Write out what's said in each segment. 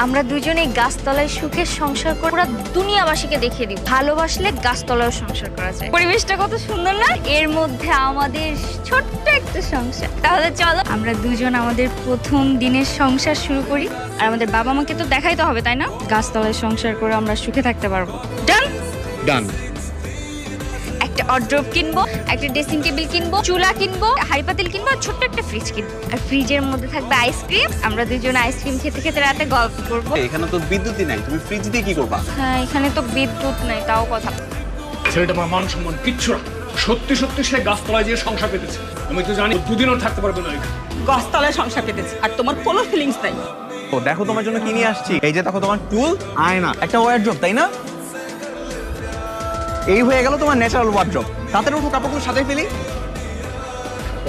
আমরা দুজনেই গাছতলায় সুখের সংসার করে পুরো দুনিয়াবাসীকে দেখিয়ে দিব ভালোবাসলে গাছতলায় সংসার করা যায়। পরিবেশটা কত সুন্দর না? এর মধ্যে আমাদের ছোট্ট একটা সংসার। তাহলে চলো আমরা দুজন আমাদের প্রথম দিনের সংসার শুরু করি। আর আমাদের বাবা মাকে তো দেখাইতে হবে, তাই না? গাছতলায় সংসার করে আমরা সুখে থাকতে পারবো। ডান ডান। একটা অর্ড্রপ কিনবো, একটা ড্রেসিং টেবিল কিনবো, চুলা কিনবো, হাঁড়ি পাতিল কিনবো, আর ছোট্ট একটা ফ্রিজ কিনবো। আর ফ্রিজের মধ্যে থাকবে আইসক্রিম। আমরা দুজন আইসক্রিম খেতে খেতে রাতে গল্প করবো। এখানে তো বিদ্যুৎই নাই, তুমি ফ্রিজ দিয়ে কি করবা? হ্যাঁ, এখানে তো বিদ্যুৎ নাই, তাও কথা। ছেলেটা আমার মান সম্মান কিচ্ছু না। সত্যি সত্যি সে গাছতলায় যে সংসার পেতেছে। আমি তো জানি দুদিনও থাকতে পারবে না এখানে। গাছতলায় সংসার পেতেছে আর তোমার কোনো ফিলিংস নাই। ও দেখো তোমার জন্য কি নিয়ে আসছি। এই যে দেখো তোমার টুল, আয়না, একটা ওয়ারড্রপ, তাই না? এই হয়ে গেল তোমার ন্যাচারাল ওয়ারড্রপ। তাতে উঠো কাপড়গুলো সাজাই ফেলি।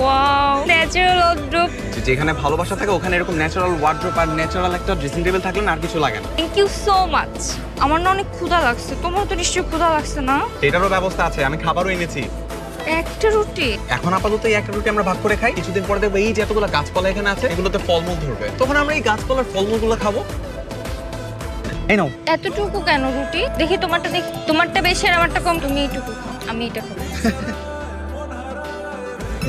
Wow, natural wardrobe. যেখানে ভালোবাসা থাকে ওখানে এরকম ন্যাচারাল ওয়ারড্রপ আর ন্যাচারাল একটা ড্রেসিং টেবিল থাকলে না আর কিছু লাগে না। Thank you so much. আমার না অনেক ক্ষুধা লাগছে, তোমার তো নিশ্চয়ই ক্ষুধা লাগছে না? এটারও ব্যবস্থা আছে, আমি খাবারও এনেছি। একটা রুটি? এখন আপাতত এই একটা রুটি আমরা ভাগ করে খাই। কিছুদিন পরে দেখবো এই যে এতগুলো গাছপালা এখানে আছে এগুলোতে ফলমূল ধরবে, তখন আমরা এই গাছপালার ফলমূলগুলো খাবো। এই নাও। এতটুকু কেন রুটি? দেখি তোমারটা, দেখি তোমারটা বেশি আর আমারটা কম। তুমি এইটুকু খাও, আমি এটা খাবো।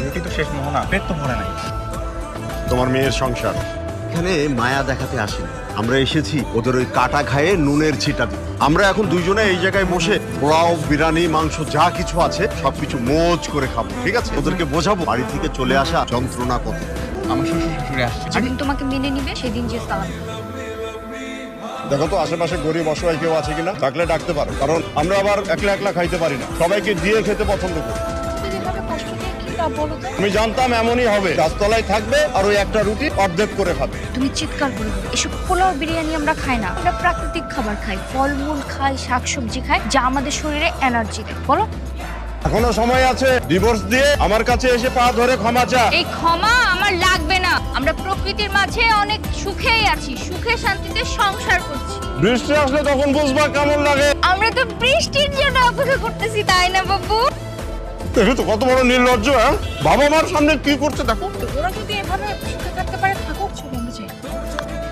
রুটি তো শেষ মোহনা, পেট তো ভরে নাই। তোমার মেয়ের সংসার এখানে মায়া দেখাতে আসেনি, আমরা এসেছি ওদের ওই কাটা খায়ে নুনের ছিটা দিই। আমরা এখন দুইজনে এই জায়গায় বসে পোলাও, বিরিয়ানি, মাংস যা কিছু আছে সবকিছু মোজ করে খাবো, ঠিক আছে? ওদেরকে বোঝাবো বাড়ি থেকে চলে আসা যন্ত্রণা কত। আমার শ্বশুর শাশুড়ি আসছে। যেদিন তোমাকে মেনে নিবে সেদিন যে সালাম। দেখো তো আশেপাশে গরিব অসহায় কেউ আছে কিনা, থাকলে ডাকতে পারো, কারণ আমরা আবার একলা একলা খাইতে পারি না, সবাইকে দিয়ে খেতে পছন্দ করি। আমি জানতাম এমনই হবে, গাছতলায় থাকবে আর ওই একটা রুটি অর্ধেক করে খাবে। তুমি চিৎকার করে বলো, এসব পোলাও বিরিয়ানি আমরা খাই না। আমরা প্রাকৃতিক খাবার খাই, ফলমূল খাই, শাকসবজি খাই, যা আমাদের শরীরে এনার্জি দেয়। বলো। এখনো সময় আছে, ডিভোর্স দিয়ে আমার কাছে এসে পা ধরে ক্ষমা চা। এই ক্ষমা আমার লাগবে না। আমরা প্রকৃতির মাঝে অনেক সুখেই আছি, সুখে শান্তিতে সংসার করছি। বৃষ্টি আসলে তখন বুঝবা কেমন লাগে। আমরা তো বৃষ্টির জন্য অপেক্ষা করতেছি, তাই না বাবু? দেখো তো কত বড় নির্লজ্জ। হ্যাঁ, বাবা মার সামনে কি করছে দেখো। ওরা যদি এভাবে সুখে থাকতে পারে, থাকুক, ছোট চাই।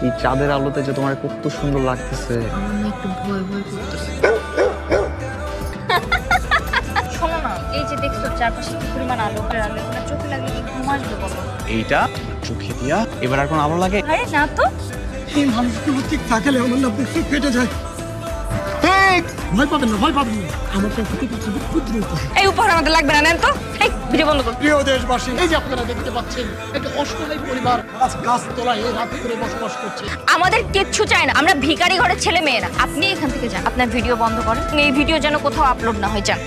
এই চাঁদের আলোতে যে তোমার কত সুন্দর লাগতেছে। আমি একটু ভয় ভয় করতেছি। শোনো না, এই যে দেখছো চারপাশে কি পরিমাণ আলো, আলো না, চোখে লাগলে কি ঘুম আসবে বলো? এইটা চোখে দিয়া এবার আর কোন আলো লাগে? আরে না তো। এই মানুষগুলো ঠিক থাকলে আমার না বুক ফেটে যায়। ভয় পাবেন না, ভয় পাবেন না। আমার প্রকৃতি পছন্দের ক্ষুদ্র উপহার। এই উপহার আমাদের লাগবে না, নেন তো। এই ভিডিও বন্ধ করো। প্রিয় দেশবাসী, এই যে আপনারা দেখতে পাচ্ছেন একটা অসহায় পরিবার আজ গাছতলায় এই রাত করে বসবাস করছে। আমাদের কিচ্ছু চাই না, আমরা ভিখারি ঘরের ছেলে মেয়েরা। আপনি এখান থেকে যান, আপনার ভিডিও বন্ধ করেন। এই ভিডিও যেন কোথাও আপলোড না হয়ে যান।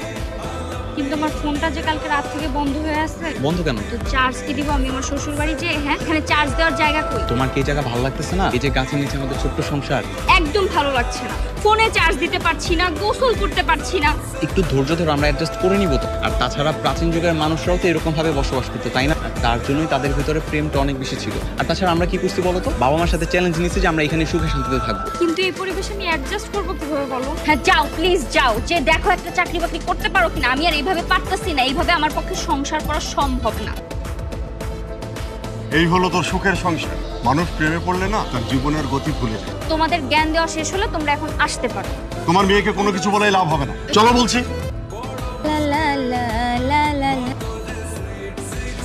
কিন্তু আমার ফোনটা যে কালকে রাত থেকে বন্ধ হয়ে আছে। বন্ধ কেন? তো চার্জ কি দিব আমি আমার শ্বশুর বাড়ি যে? হ্যাঁ, এখানে চার্জ দেওয়ার জায়গা কই? তোমার কি এই জায়গা ভালো লাগতেছে না? এই যে গাছের নিচে আমাদের ছোট্ট সংসার। একদম ভালো লাগছে না। ফোনে চার্জ দিতে পারছি না, গোসল করতে পারছি না। একটু ধৈর্য ধরে আমরা অ্যাডজাস্ট করে নিব তো। আর তাছাড়া প্রাচীন যুগের মানুষরাও তো এরকম ভাবে বসবাস করতো, তাই না? তার জন্যই তাদের ভিতরে প্রেমটা অনেক বেশি ছিল। আর তাছাড়া আমরা কি করছি বলতো, বাবা মার সাথে চ্যালেঞ্জ নিয়েছি যে আমরা এখানে সুখে শান্তিতে থাকবো। কিন্তু এই পরিবেশে আমি অ্যাডজাস্ট করবো কিভাবে বলো? হ্যাঁ যাও, প্লিজ যাও, যে দেখো একটা চাকরি বাকরি করতে পারো কিনা। আমি আর এইভাবে পারতেছি না, এইভাবে আমার পক্ষে সংসার করা সম্ভব না। এই হলো তোর সুখের সংসার। মানুষ প্রেমে পড়লে না তার জীবনের গতি ভুলে যায়। তোমাদের জ্ঞান দেওয়া শেষ হলো, তোমরা এখন আসতে পারো। তোমার মেয়েকে কোনো কিছু বলাই লাভ হবে না, চলো বলছি। লা লা লা লা লা লা।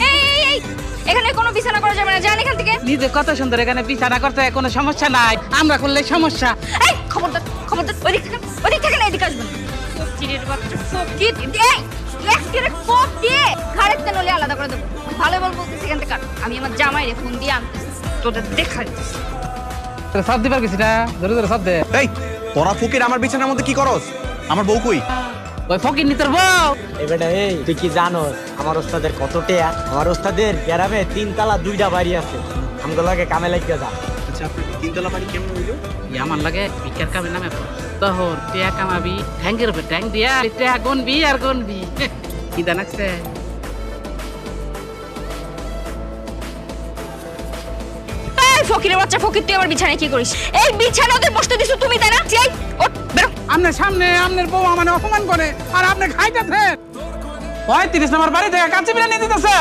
এই এই এই, এখানে কোনো বিছানা করা যাবে না, যান এখান থেকে। নিজে কত সুন্দর, এখানে বিছানা করতে কোনো সমস্যা নাই, আমরা করলে সমস্যা। এই খবরদার, খবরদার, ওইদিক থেকে, ওইদিক থেকে না, এদিকে আসবেন না। ফকিরের বাচ্চা, ফকির। এই একেবারে কোপ দিয়ে ঘাড়ের তেল হলে আলাদা করে দেবো। ভালো বল বলতেছি, এখান থেকে কাট। আমি আমার জামাইরে ফোন দিয়ে আনতেছি, তোদের দেখা দিচ্ছি। সব দিবার কিছু না, ধরে ধরে সব দে। এই তোরা ফকির আমার বিছানার মধ্যে কি করস? আমার বউ কই? ওই ফকির নিতর বউ। এবারে এই তুই কি জানোস আমার ওস্তাদের কত টেয়া? আমার ওস্তাদের গ্রামে 3 তালা 2টা বাড়ি আছে। আমগো লাগে কামে লাগিয়ে যা। আচ্ছা আপনি তিনতলা বাড়ি কেমন হইলো? আমার লাগে ভিক্ষার কামে নামে তখন টেয়া কামাবি, ঠ্যাঙ্গের উপর ঠ্যাং দিয়া টেয়া গনবি আর গনবি। কি জানাচ্ছে? এই ফকিরের বাচ্চা, ফকির, তুই আমার বিছানায় কি করিস? এই বিছানায় ওদের বসতে দিছো তুমি, তাই না? এই ওঠ, বেরো। আপনার সামনে আপনার বউ আমার অপমান করে আর আপনি খাইতেছেন। 35 নম্বর বাড়ি থেকে কাঁচি বিরিয়ানি দিতেছে।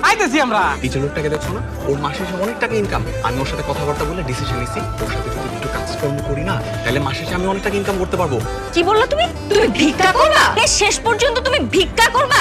আইতেছি আমরা। এই যে লোকটাকে দেখছো না, ওর মাসে এসে অনেক টাকা ইনকাম। আমি ওর সাথে কথাবার্তা বলে ডিসিশন নিছি, ওর সাথে যদি একটু কাজকর্ম করি না, তাহলে মাসে এসে আমি অনেক টাকা ইনকাম করতে পারবো। কি বললা তুমি? তুমি ভিক্ষা করবা? শেষ পর্যন্ত তুমি ভিক্ষা করবা?